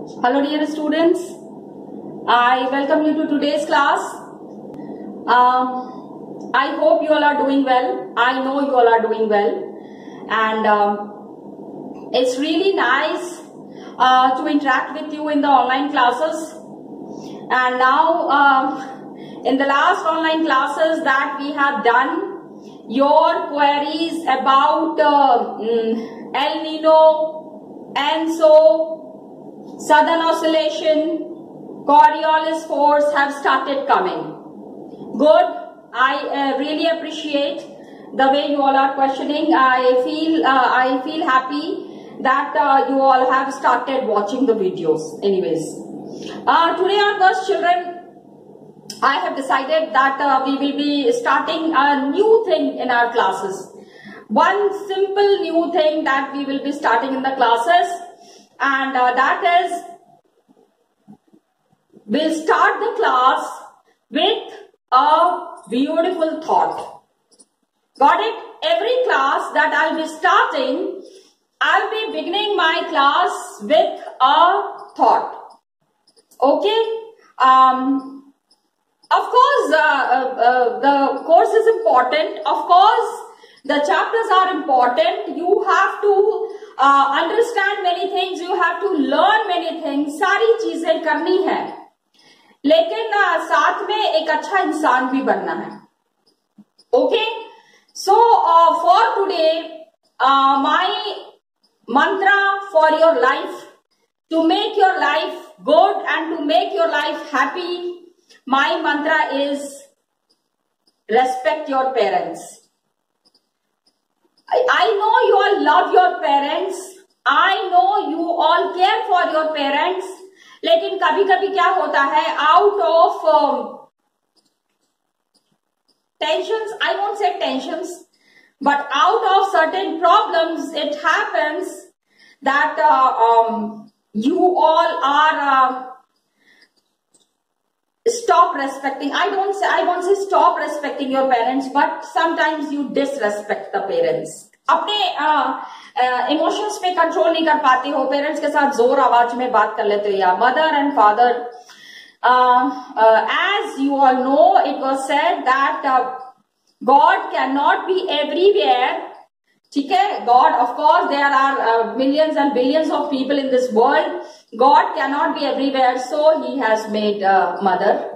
Hello dear students, I welcome you to today's class. I hope you all are doing well. I know you all are doing well, and it's really nice to interact with you in the online classes. And now in the last online classes that we have done, your queries about El Nino, ENSO, Southern Oscillation, Coriolis force have started coming. Good. I really appreciate the way you all are questioning. I feel happy that you all have started watching the videos. Anyways, today onwards, children, I have decided that we will be starting a new thing in our classes. One simple new thing that we will be starting in the classes. And that is, we'll start the class with a beautiful thought. Got it? Every class that I'll be starting, I'll be beginning my class with a thought. Okay? Of course, the course is important. Of course, the chapters are important. You have to understand many things. You have to learn many things. सारी चीजें करनी है, लेकिन साथ में एक अच्छा इंसान भी बनना है. Okay? So for today, my mantra for your life, to make your life good and to make your life happy, my mantra is respect your parents. I know you all love your parents. I know you all care for your parents. लेकिन कभी कभी क्या होता है, out of tensions, I won't say tensions, but out of certain problems, it happens that you all are stop respecting. I won't say stop respecting your parents, but sometimes you disrespect the parents. अपने emotions पे control नहीं कर पाते हो, parents के साथ जोर आवाज में बात कर लेते हो. या mother and father, as you all know, it was said that God cannot be everywhere. ठीक है? God, of course, there are millions and billions of people in this world. God cannot be everywhere, so He has made mother,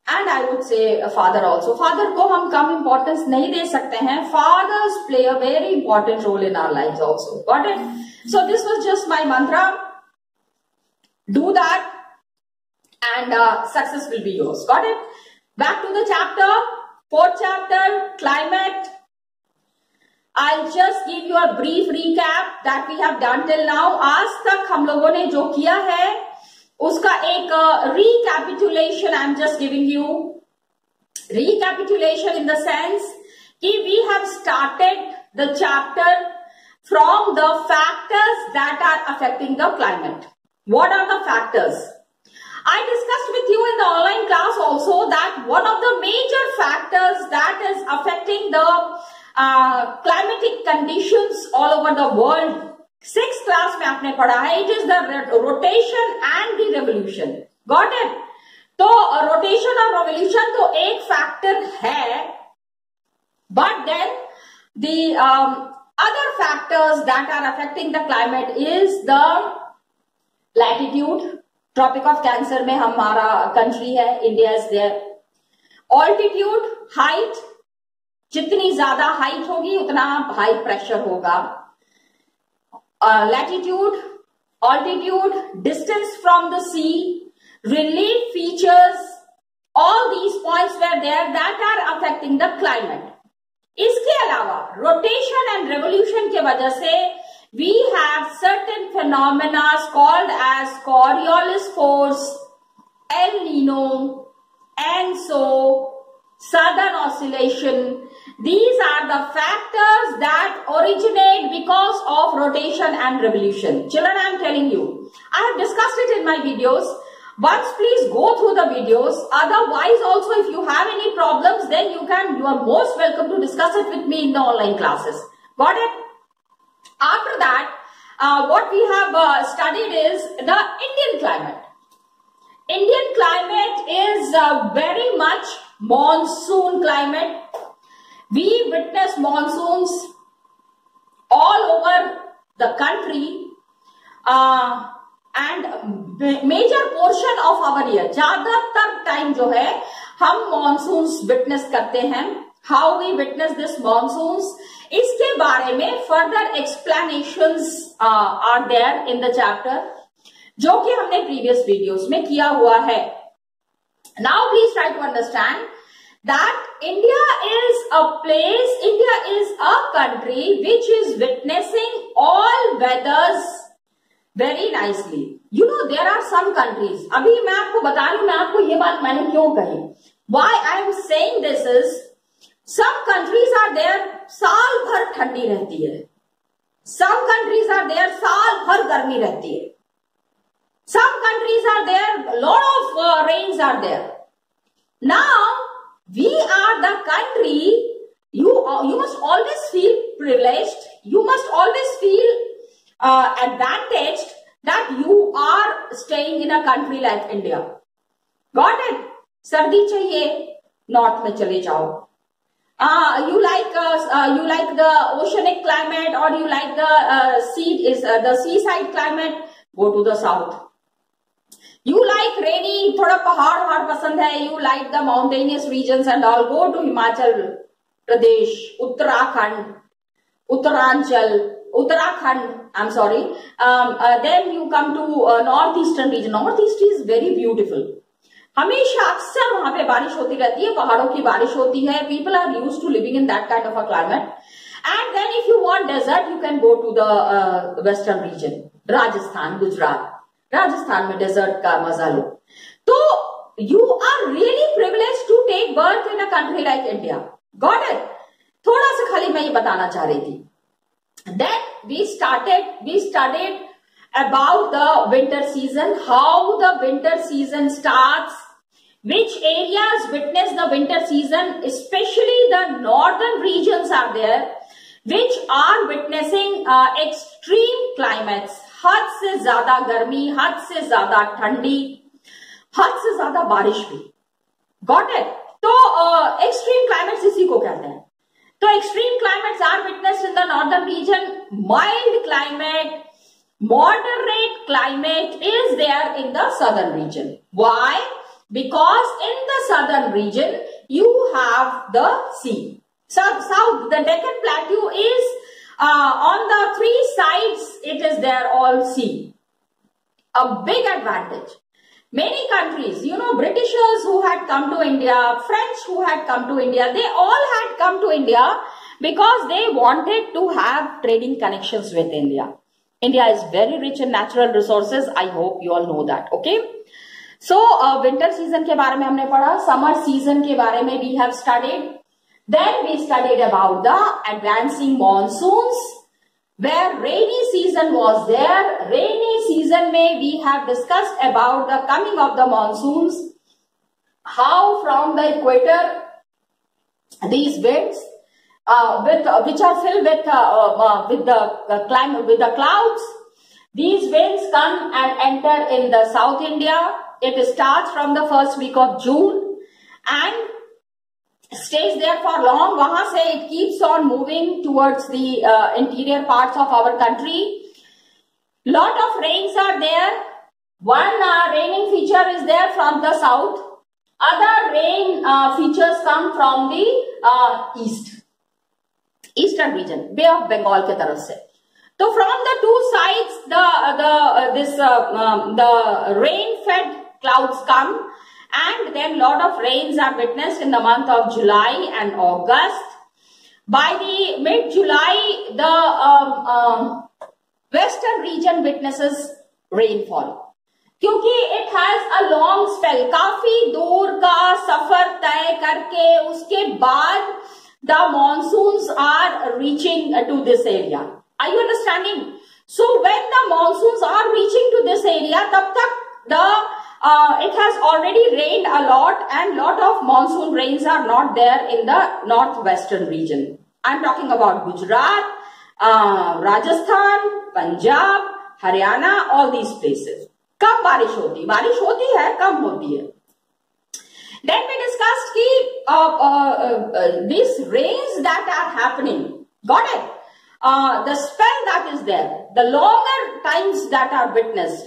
and I would say a father also. Father को हम कम importance नहीं दे सकते हैं. Fathers play a very important role in our lives also. Got it? So this was just my mantra. Do that, and success will be yours. Got it? Back to the chapter, fourth chapter, climate. I'll just give you a brief recap that we have done till now. आज तक हम लोगों ने जो किया है उसका एक recapitulation I'm just giving you. Recapitulation in the sense कि we have started the chapter from the factors that are affecting the climate. What are the factors? I discussed with you in the online class also that one of the major factors that is affecting the climatic conditions all over the world, 6th class में आपने पढ़ा है, it is the rotation and the revolution. Got it? तो rotation और revolution तो एक factor है, but then the other factors that are affecting the climate is the latitude. Tropic of Cancer में हमारा country है, India is there. Altitude, height, जितनी ज्यादा हाइट होगी उतना हाई प्रेशर होगा. Latitude, altitude, distance from the sea, relief features, all these points were there that are affecting the climate. इसके अलावा rotation and revolution के वजह से we have certain phenomena called as Coriolis force, El Nino, ENSO, Southern Oscillation. These are the factors that originate because of rotation and revolution. Children, I am telling you, I have discussed it in my videos. Once please go through the videos. Otherwise also, if you have any problems, then you are most welcome to discuss it with me in the online classes. Got it? After that, what we have studied is the Indian climate. Indian climate is very much monsoon climate. We witness monsoons all over the country and major portion of our year, ज़्यादातर time जो है हम monsoons witness करते हैं. How we witness this monsoons, इसके बारे में further explanations are there in the chapter, जो कि हमने previous videos में किया हुआ है. Now please try to understand that India is a country which is witnessing all weathers very nicely. You know, there are some countries, अभी मैं आपको बता रही हूँ, मैं आपको ये बात मैंने क्यों कही. Why I am saying this is, some countries are there साल भर ठंडी रहती है. Some countries are there साल भर गर्मी रहती है. Some countries are there, lot of rains are there. Now, we are the country, you must always feel privileged, you must always feel advantaged that you are staying in a country like India. Got it? सर्दी चाहिए, north में चले जाओ. You like the oceanic climate, or you like the seaside climate, go to the south. You like rainy, थोड़ा पहाड़ पसंद है, you like the mountainous regions and all, go to Himachal Pradesh, Uttarakhand, I'm sorry. Then you come to northeastern region. Northeast is very beautiful. हमेशा अक्सर वहां पे बारिश होती रहती है, पहाड़ों की बारिश होती है. People are used to living in that kind of a climate. And then if you want desert, you can go to the western region, Rajasthan, Gujarat. Rajasthan में डेजर्ट का मजा लो. तो you are really privilege to take birth in a country like India. Got it? थोड़ा सा खाली मैं ये बताना चाह रही थी. Then we started about the winter season, how the winter season starts, which areas witness the winter season, especially the northern regions are there, which are witnessing extreme climates. हद से ज्यादा गर्मी, हद से ज्यादा ठंडी, हद से ज्यादा बारिश भी. Got it? तो एक्सट्रीम क्लाइमेट्स इसी को कहते हैं. तो extreme climates are witnessed in the northern region. Mild climate, moderate climate is there in the southern region. Why? Because in the southern region you have the sea. South, the Deccan Plateau is on the three sides, it is there all sea. A big advantage. Many countries, you know, Britishers who had come to India, French who had come to India, they all had come to India because they wanted to have trading connections with India. India is very rich in natural resources. I hope you all know that. Okay. So, winter season के बारे में हमने पढ़ा, summer season के बारे में we have studied. Then we studied about the advancing monsoons, where rainy season was there. Rainy season में we have discussed about the coming of the monsoons, how from the equator these winds which are filled with the clouds, these winds come and enter in the South India. It starts from the first week of June and stays there for long. वहां से it keeps on moving towards the interior parts of our country. Lot of rains are there. One raining feature is there from the south. Other rain features come from the eastern region, Bay of Bengal के तरफ से. So from the two sides, the rain-fed clouds come. And then lot of rains are witnessed in the month of July and August. By the mid-July, the western region witnesses rainfall. क्योंकि it has a long spell, काफी दूर का सफर तय करके उसके बाद the monsoons are reaching to this area. Are you understanding? So when the monsoons are reaching to this area, तब तक it has already rained a lot and lot of monsoon rains are not there in the northwestern region. I am talking about Gujarat, Rajasthan, Punjab, Haryana, all these places. कम बारिश होती है, कम होती है. Then we discussed these rains that are happening. Got it? The spell that is there, the longer times that are witnessed,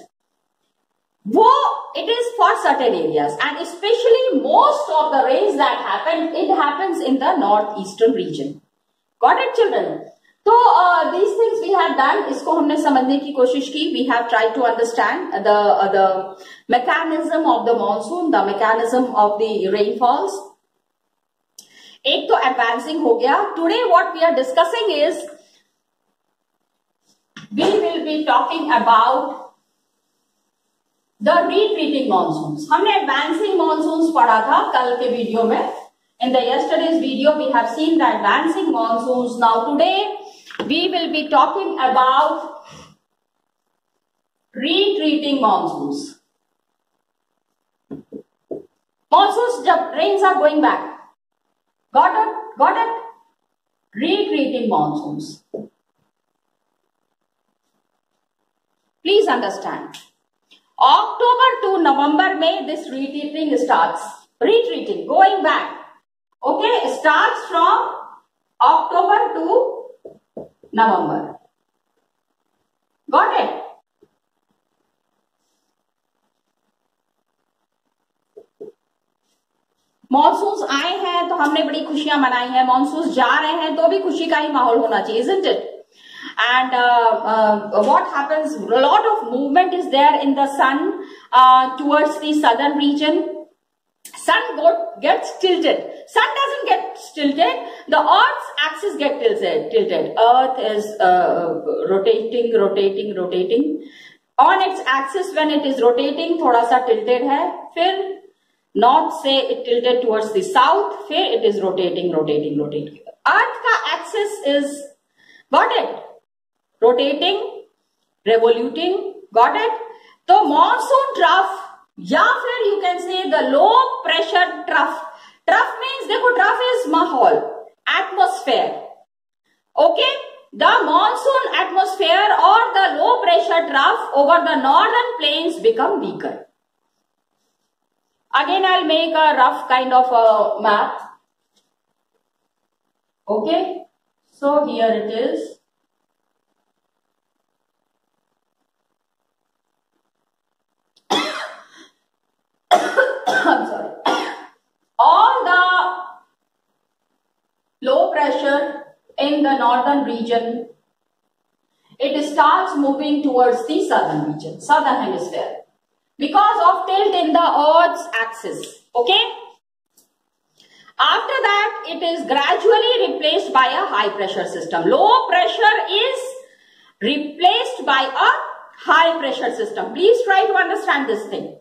it is for certain areas, and especially most of the rains that happen, it happens in the northeastern region. Got it, children? So these things we have done. इसको हमने समझने की कोशिश की. We have tried to understand the mechanism of the monsoon, the mechanism of the rainfalls. एक तो advancing हो गया. Today what we are discussing is we will be talking about the retreating monsoons. हमने advancing monsoons पढ़ा था कल के video में. In the yesterday's video we have seen the advancing monsoons. Now today we will be talking about retreating monsoons. Monsoons jab rains are going back. Got it? Got it? Retreating monsoons. Please understand. October to November में this retreating starts. Retreating, going back. Okay, starts from October to November. Got it? Monsoons आए हैं तो हमने बड़ी खुशियां मनाई हैं. Monsoons जा रहे हैं तो भी खुशी का ही माहौल होना चाहिए, isn't it? And what happens? A lot of movement is there in the sun towards the southern region. Sun gets tilted. Sun doesn't get tilted. The Earth's axis gets tilted. Earth is rotating. On its axis, when it is rotating, थोड़ा सा tilted है. फिर north से it tilted towards the south. फिर it is rotating. Earth का axis is, got it? Rotating, revoluting. Got it? तो monsoon trough या फिर you can say the low pressure trough. Trough means, देखो, trough is माहौल, atmosphere. Okay, the monsoon atmosphere or the low pressure trough over the northern plains become weaker. Again, I'll make a rough kind of a map. Okay, so here it is. I'm sorry. All the low pressure in the northern region, it starts moving towards the southern region, southern hemisphere, because of tilt in the Earth's axis. Okay. After that, it is gradually replaced by a high pressure system. Low pressure is replaced by a high pressure system. Please try to understand this thing.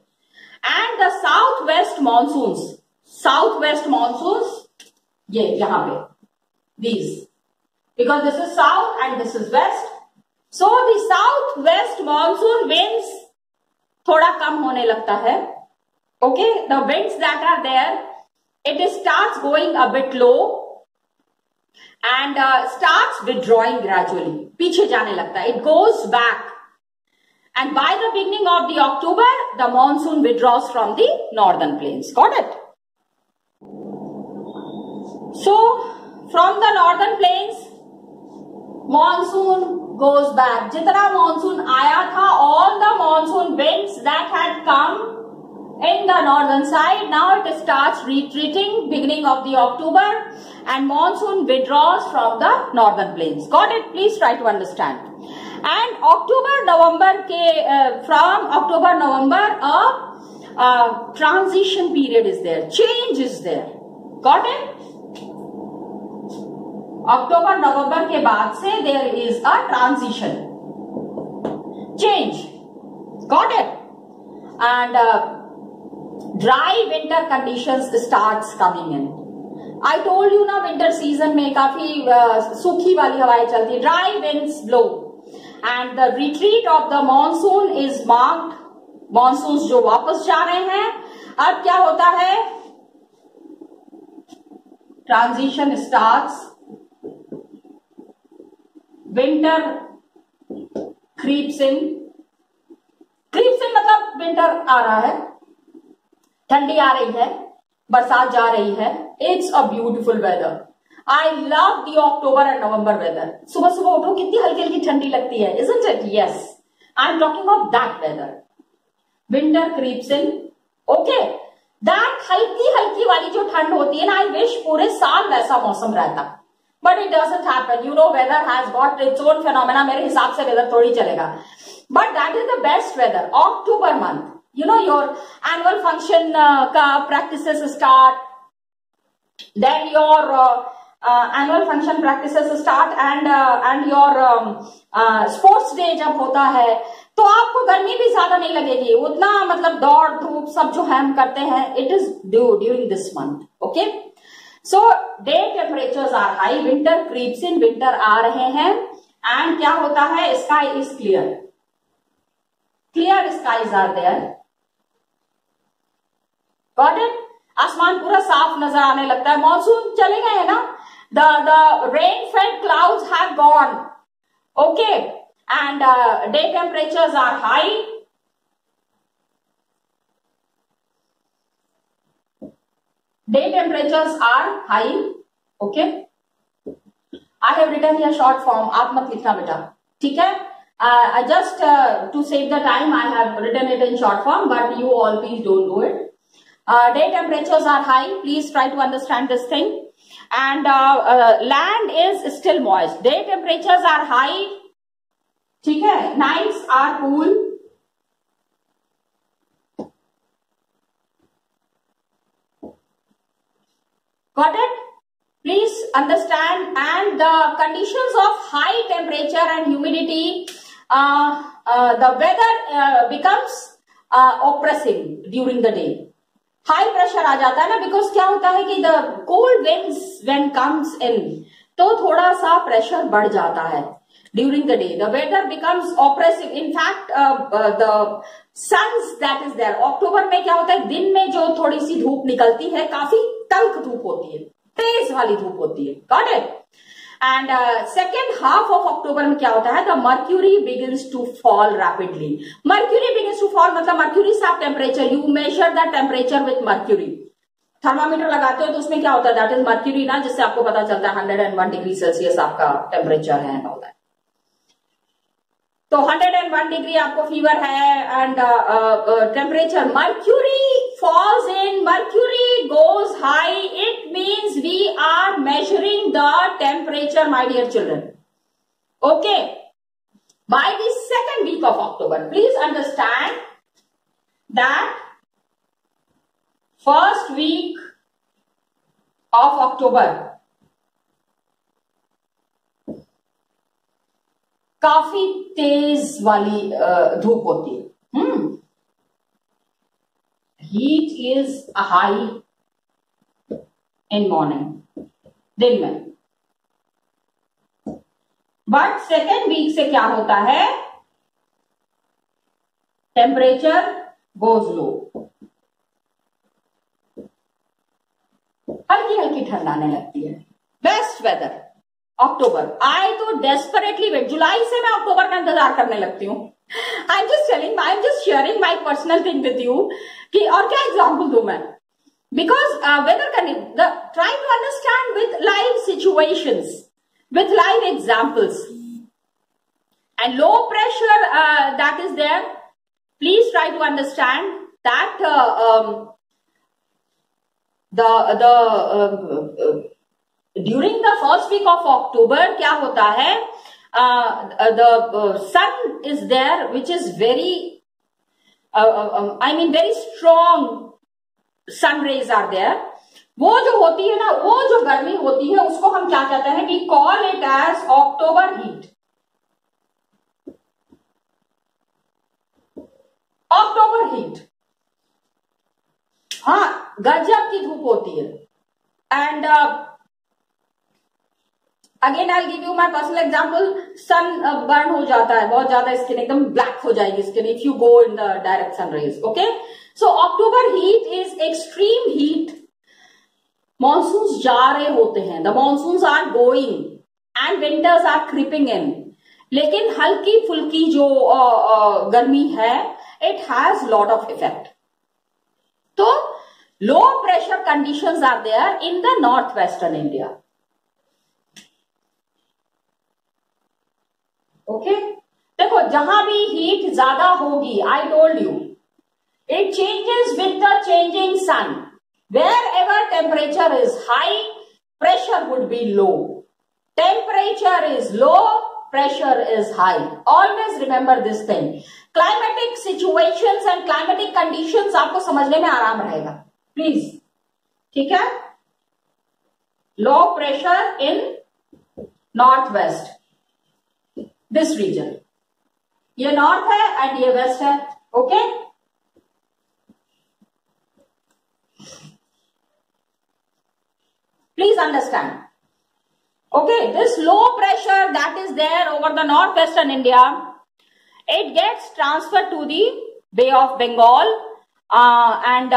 And the southwest monsoons, ये यहाँ पे, these, because this is south and this is west. So the southwest monsoon winds थोड़ा कम होने लगता है. Okay, the winds that are there, it starts going a bit low and starts withdrawing gradually. पीछे जाने लगता है. It goes back. And by the beginning of the October, the monsoon withdraws from the northern plains. Got it? So, from the northern plains, monsoon goes back. जितना monsoon आया था, all the monsoon winds that had come in the northern side, now it starts retreating beginning of the October and monsoon withdraws from the northern plains. Got it? Please try to understand. And October-November from October-November a transition period is there. Change is there. Got it? October-November के बाद से there is a transition. Change. Got it? And dry winter conditions starts coming in. I told you ना winter season में काफी सूखी वाली हवाएं चलती है. Dry winds blow. And the retreat of the monsoon is marked. Monsoons जो वापस जा रहे हैं, अब क्या होता है? Transition starts. Winter creeps in. Creeps in मतलब विंटर आ रहा है, ठंडी आ रही है, बरसात जा रही है. It's a beautiful weather. I love the October and November weather. सुबह सुबह उठो, कितनी हल्की हल्की ठंडी लगती है, isn't it? Yes, I am talking of that whether. Winter creeps in. Okay, that हल्की हल्की वाली जो ठंड होती है ना, आई विश पूरे साल वैसा मौसम रहता, but it doesn't happen. You know, weather has got its own phenomena. मेरे हिसाब से वेदर थोड़ी चलेगा, but that is the best weather. October month, you know, your annual function ka practices start, then your annual function practices start, and your sports day jab hota hai, तो आपको गर्मी भी ज्यादा नहीं लगेगी उतना, मतलब दौड़ धूप सब जो है हम करते हैं, it is during this month. Okay, so day temperatures are high, winter creeps in, winter आ रहे हैं, एंड क्या होता है, sky is clear. Clear skies are there. Got it? आसमान पूरा साफ नजर आने लगता है. मॉनसून चले गए हैं ना, the rain fed clouds have gone. Okay, and day temperatures are high. Day temperatures are high. Okay, I have written here short form. आप मत लिखना बेटा, ठीक है? I just to save the time I have written it in short form, but you all please don't do it. Day temperatures are high. Please try to understand this thing. And land is still moist. Day temperatures are high. ठीक है? Nights are cool. Got it? Please understand. And the conditions of high temperature and humidity, the weather becomes oppressive during the day. High pressure आ जाता है ना, because क्या होता है कि the cold winds when comes in, तो थोड़ा सा प्रेशर बढ़ जाता है during the day. The weather becomes oppressive. In fact the suns that is there. अक्टूबर में क्या होता है, दिन में जो थोड़ी सी धूप निकलती है, काफी तल्ख धूप होती है, तेज वाली धूप होती है. Got it? And second half of October में क्या होता है, the mercury begins to fall rapidly. Mercury begins to fall मतलब मर्क्यूरी से आप temperature, you measure the temperature with mercury. Thermometer लगाते हो तो उसमें क्या होता है, दैट इज मर्क्यूरी ना, जिससे आपको पता चलता है 101 डिग्री सेल्सियस आपका टेम्परेचर है. होता है तो 101 डिग्री आपको फीवर है, and temperature, mercury falls in, mercury goes high, it means we are measuring the temperature, my dear children. Okay, by the second week of October, please understand that first week of October काफी तेज वाली धूप होती है. Heat is high in morning, दिन में. But second week से क्या होता है, टेम्परेचर गोज लो, हल्की हल्की ठंड आने लगती है. बेस्ट वेदर अक्टूबर. आई तो डेस्परेटली वेट, जुलाई से मैं अक्टूबर का इंतजार करने लगती हूँ. I am just sharing my personal thing with you कि और क्या एग्जाम्पल दूं मैं, because weather try to understand with live situations, with live examples. And low pressure that is there, please try to understand that during the first week of October क्या होता है, the sun is there which is very, I mean very strong sun rays are there. वो जो होती है ना, वो जो गर्मी होती है, उसको हम क्या कहते हैं, we call it as October heat. October heat, हाँ, गजब की धूप होती है. And again I give you my personal example. Sunburn हो जाता है बहुत ज्यादा, स्किन एकदम ब्लैक हो जाएगी skin if you go in the direct sun rays. Okay, so October heat is extreme heat. Monsoons जा रहे होते हैं, the monsoons are going and winters are creeping in. लेकिन हल्की फुल्की जो गर्मी है, it has lot of effect. So low pressure conditions are there in the northwestern India. Okay देखो, जहां भी हीट ज्यादा होगी, I told you it changes with the changing sun. Wherever temperature is high, pressure would be low. Temperature is low, pressure is high. Always remember this thing. Climatic situations and climatic conditions आपको समझने में आराम रहेगा, please. ठीक है. Low pressure in northwest, this region. ये north है and ये वेस्ट है. Okay Please understand. Okay, this low pressure that is there over the northwestern India, it gets transferred to the Bay of Bengal and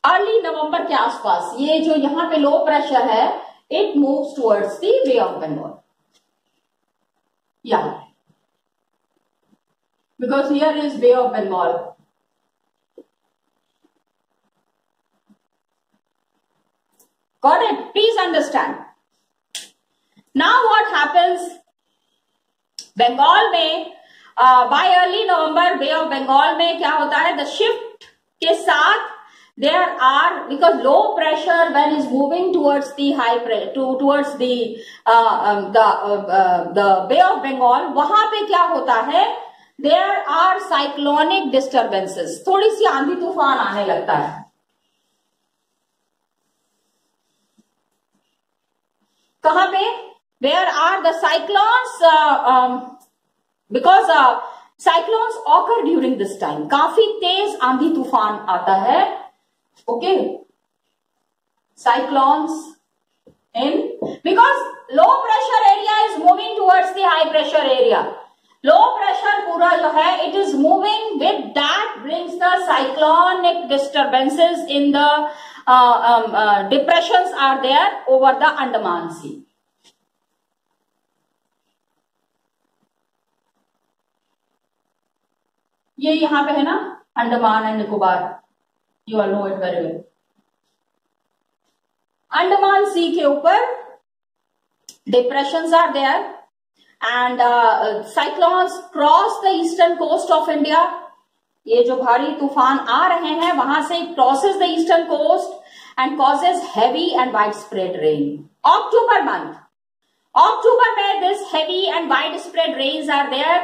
early November के आसपास ये जो यहाँ पे low pressure है, it moves towards the Bay of Bengal. Yeah, because here is Bay of Bengal. Got it? Please understand. Now what happens? Bengal में by early November Bay of Bengal में क्या होता है? The shift के साथ there are, because low pressure when is moving towards the high pressure towards the Bay of Bengal, वहां पे क्या होता है? There are cyclonic disturbances. थोड़ी सी आंधी तूफान आने लगता है. कहां पे? Where are the cyclones? Because cyclones occur during this time. काफी तेज आंधी तूफान आता है. Okay, cyclones in, because low pressure area is moving towards the high pressure area. Low pressure पूरा जो है, it is moving with that brings the cyclonic disturbances in the depressions are there over the Andaman Sea. ये यहाँ पे है ना, Andaman and Nicobar. You all know it very well. Andaman sea के ऊपर depressions are there and cyclones cross the eastern coast of India. ये जो भारी तूफान आ रहे हैं वहां से crosses the eastern coast and causes heavy and widespread rain. October month. October में this heavy and widespread rains are there.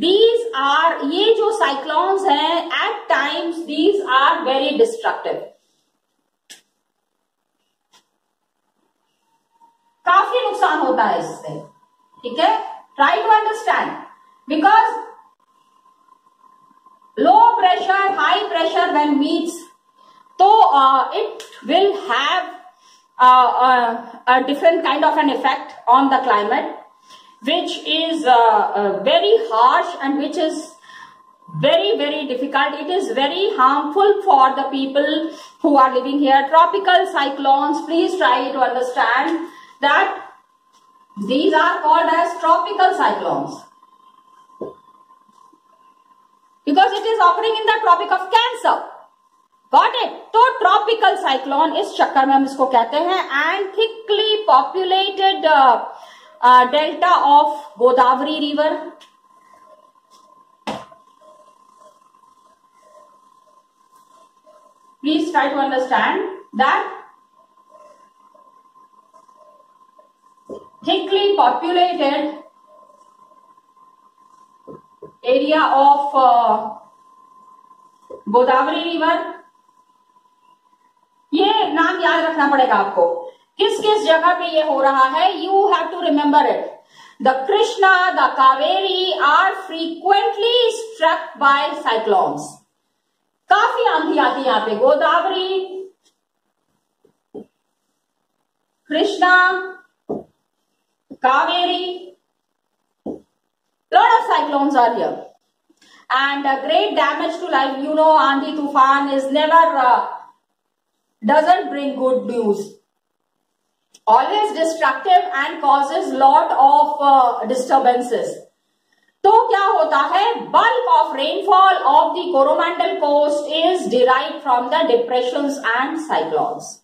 These are, ये जो cyclones हैं, at times these are very destructive. काफी नुकसान होता है इससे. ठीक है. Try to understand, because low pressure, high pressure when meets, so it will have a different kind of an effect on the climate, which is very harsh and which is very, very difficult. It is very harmful for the people who are living here. Tropical cyclones, please try to understand that these are called as tropical cyclones because it is occurring in the Tropic of Cancer. Got it? तो tropical cyclone इस चक्कर में हम इसको कहते हैं. And thickly populated delta of Godavari river. Please try to understand that thickly populated area of Godavari river. ये नाम याद रखना पड़ेगा आपको. किस किस जगह पे ये हो रहा है? You have to remember it. The Krishna, the Kaveri are frequently struck by cyclones. काफी आंधी आती है यहाँ पे. Godavari, Krishna, Kaveri, lot of cyclones are here and great damage to life. You know, Aandhi Tufan is never doesn't bring good news. Always destructive and causes lot of disturbances. तो क्या होता है, bulk of rainfall of the Coromandel coast is derived from the depressions and cyclones.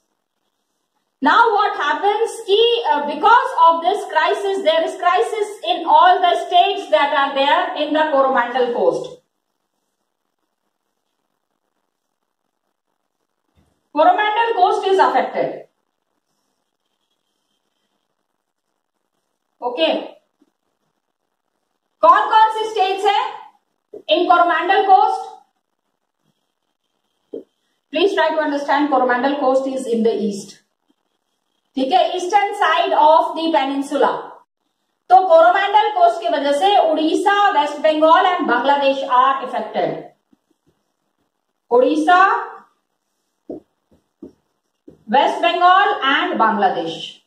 Now what happens ki because of this crisis, there is crisis in all the states that are there in the Coromandel coast. Coromandel coast is affected. Okay. कौन कौन सी states है in Coromandel coast? Please try to understand. Coromandel coast is in the east. ठीक है, eastern side of the peninsula. तो Coromandel coast की वजह से Orissa, West Bengal and Bangladesh are affected. Orissa, West Bengal and Bangladesh.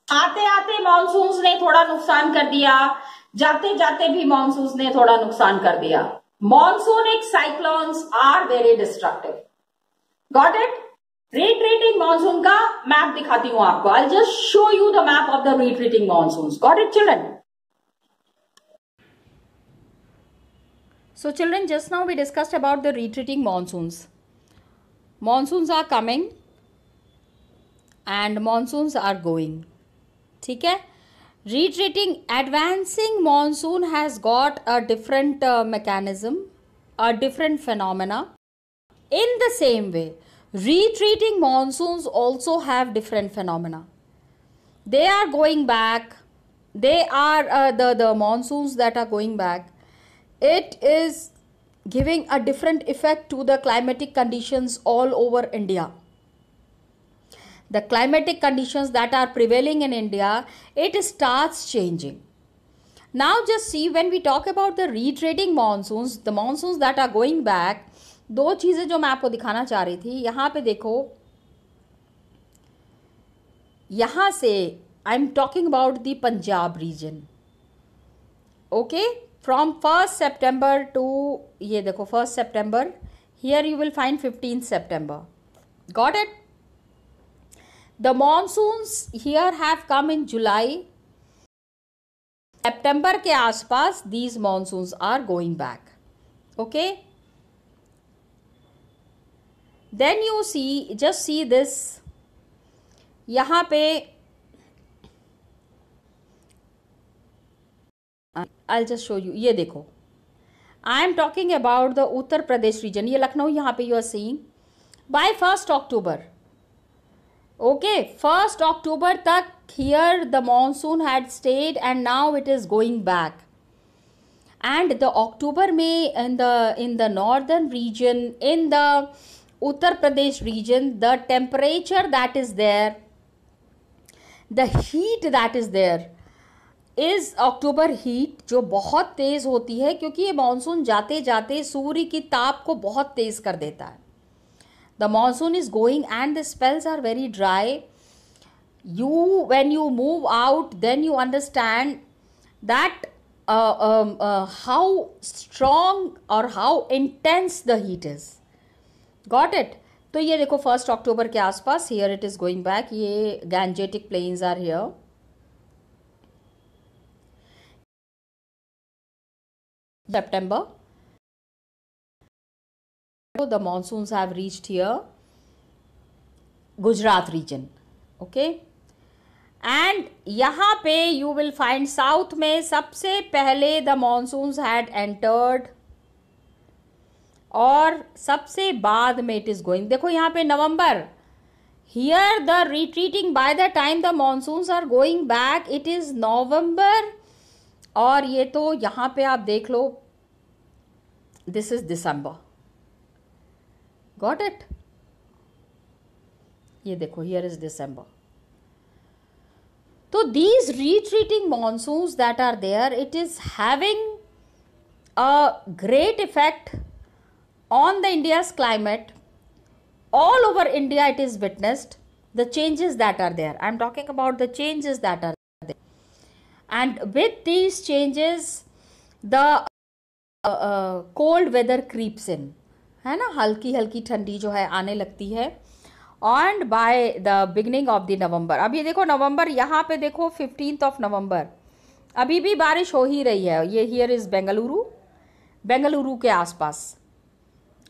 आते आते मॉनसून्स ने थोड़ा नुकसान कर दिया, जाते जाते भी मॉनसून्स ने थोड़ा नुकसान कर दिया. Monsoonic cyclones are very destructive. Got it? Retreating monsoon का मैप दिखाती हूं आपको. I just show you the map of the retreating monsoons. Got it children? So children, just now we discussed about the retreating monsoons. Monsoons are coming and monsoons are going. ठीक है. Retreating, advancing monsoon has got a different mechanism, a different phenomena. In the same way, retreating monsoons also have different phenomena. They are going back. They are the monsoons that are going back. It is giving a different effect to the climatic conditions all over India. The climatic conditions that are prevailing in India, it starts changing. Now just see, when we talk about the retreating monsoons, the monsoons that are going back, दो चीज़ें जो मैं आपको दिखाना चाह रही थी. यहाँ पे देखो, यहाँ से I am talking about the Punjab region. Okay, from 1st September to, ये देखो 1st September, here you will find 15th September. Got it? The monsoons here have come in July. September के आसपास these monsoons are going back. Okay? Then you see, just see this. यहाँ पे I'll just show you. ये देखो, I am talking about the Uttar Pradesh region. ये लखनऊ यहाँ पे you are seeing. By 1st October. Okay, 1st October तक here the monsoon had stayed and now it is going back. And the October में in the northern region, in the Uttar Pradesh region, the temperature that is there, the heat that is there is October heat, जो बहुत तेज़ होती है क्योंकि ये monsoon जाते जाते सूर्य की ताप को बहुत तेज़ कर देता है. The monsoon is going and the spells are very dry. When you move out, then you understand that how strong or how intense the heat is. Got it? तो ये देखो 1st October के आसपास, here it is going back. ये Gangetic plains are here. September. The monsoons have reached here, Gujarat region. Okay, and यहाँ पे you will find south में सबसे पहले the monsoons had entered और सबसे बाद में it is going. देखो यहाँ पे नवंबर, here the retreating, by the time the monsoons are going back it is November. और ये तो यहाँ पे आप देख लो, this is December. Got it? ये देखो, here is December. So these retreating monsoons that are there, it is having a great effect on the India's climate. All over India it is witnessed, the changes that are there. I am talking about the changes that are there. And with these changes, the cold weather creeps in. है ना, हल्की हल्की ठंडी जो है आने लगती है। And by the beginning of the नवंबर, अब ये देखो नवंबर, यहाँ पे देखो 15th ऑफ नवंबर, अभी भी बारिश हो ही रही है। ये हियर इज बेंगलुरु के आसपास।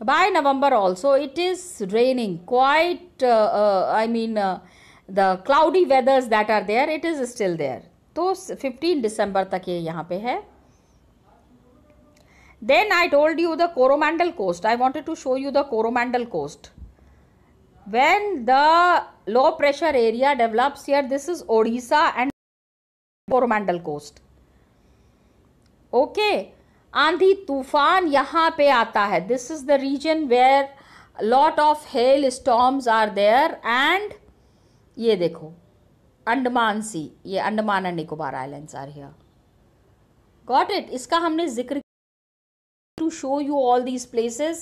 By November also it is raining quite, I mean the cloudy weathers that are there, it is still there. तो 15 दिसंबर तक ये यहाँ पे है। Then I told you the Coromandel coast. I wanted to show you the Coromandel coast. When the low pressure area develops here, this is Odisha and Coromandel coast. Okay. आंधी तूफान यहाँ पे आता है. This is the region where lot of hail storms are there. And ये देखो Andaman sea, ये Andaman and Nicobar islands are here. Got it? इसका हमने जिक्र to show you all these places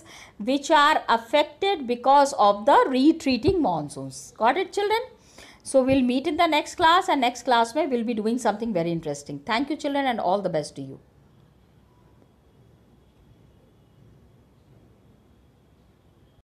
which are affected because of the retreating monsoons. Got it, children? So we'll meet in the next class, and next class we'll be doing something very interesting. Thank you, children, and all the best to you.